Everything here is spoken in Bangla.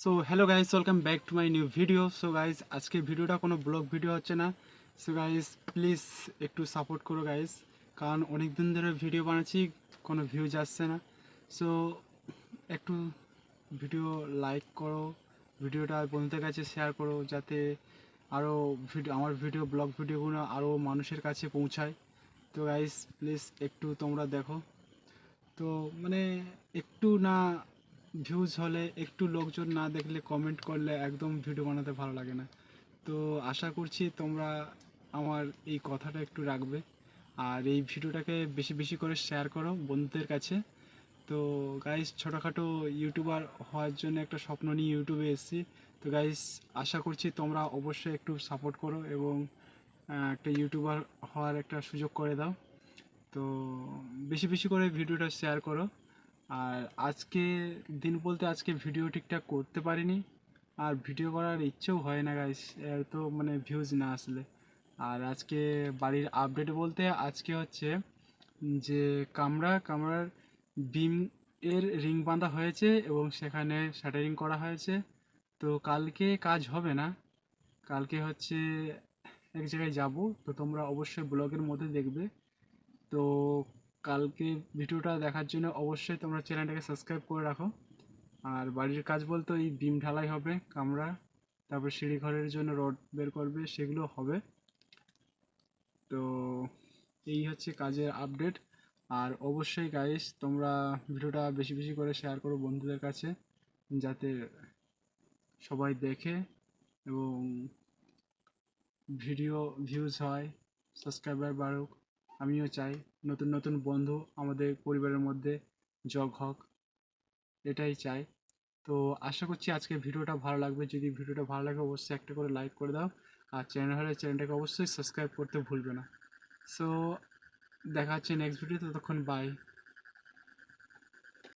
So hello guys, welcome back to my new video. So guys, আজকে ভিডিওটা কোনো ব্লগ ভিডিও হচ্ছে না। সো গাইস, প্লিজ একটু সাপোর্ট করো গাইস, কারণ অনেক দিন ধরে ভিডিও বানাচ্ছি, কোনো ভিউজ আসছে না। সো একটু ভিডিও লাইক করো, ভিডিওটা বন্ধুদের কাছে শেয়ার করো, যাতে আরও আমার ভিডিও ব্লগ ভিডিওগুলো আরও মানুষের কাছে পৌঁছায়। তো গাইস, প্লিজ একটু তোমরা দেখো। তো মানে একটু না ভিউজ হলে, একটু লোকজন না দেখলে, কমেন্ট করলে একদম ভিডিও বানাতে ভালো লাগে না। তো আশা করছি তোমরা আমার এই কথাটা একটু রাখবে, আর এই ভিডিওটাকে বেশি বেশি করে শেয়ার করো বন্ধুদের কাছে। তো গাইস, ছোটোখাটো ইউটিউবার হওয়ার জন্য একটা স্বপ্ন নিয়ে ইউটিউবে এসেছি। তো গাইস, আশা করছি তোমরা অবশ্যই একটু সাপোর্ট করো এবং একটা ইউটিউবার হওয়ার একটা সুযোগ করে দাও। তো বেশি বেশি করে ভিডিওটা শেয়ার করো। আর আজকে দিন বলতে আজকে ভিডিও ঠিকঠাক করতে পারিনি, আর ভিডিও করার ইচ্ছেও হয় না গাইস, তো মানে ভিউজ না আসলে। আর আজকে বাড়ির আপডেট বলতে আজকে হচ্ছে যে কামরার বিম এর রিং বাঁধা হয়েছে এবং সেখানে শাটারিং করা হয়েছে। তো কালকে কাজ হবে না, কালকে হচ্ছে এক জায়গায় যাব। তো তোমরা অবশ্যই ব্লগের মধ্যে দেখবে। তো কালকে ভিডিওটা দেখার জন্য অবশ্যই তোমরা চ্যানেলটাকে সাবস্ক্রাইব করে রাখো। আর বাড়ির কাজ বলতে ওই বিম ঢালাই হবে, কামরা, তারপর সিঁড়ি ঘরের জন্য রড বের করবে, সেগুলো হবে। তো এই হচ্ছে কাজের আপডেট। আর অবশ্যই গাইস, তোমরা ভিডিওটা বেশি বেশি করে শেয়ার করো বন্ধুদের কাছে, যাতে সবাই দেখে এবং ভিডিও ভিউজ হয়, সাবস্ক্রাইবার বাড়ুক। আমিও চাই নতুন নতুন বন্ধু আমাদের পরিবারের মধ্যে যোগ হোক, এটাই চাই। তো আশা করছি আজকে ভিডিওটা ভালো লাগবে। যদি ভিডিওটা ভালো লাগে অবশ্যই একটা করে লাইক করে দাও, আর চ্যানেল হলে চ্যানেলটাকে অবশ্যই সাবস্ক্রাইব করতে ভুলবে না। সো দেখা হচ্ছে নেক্সট ভিডিও, ততক্ষণ বাই।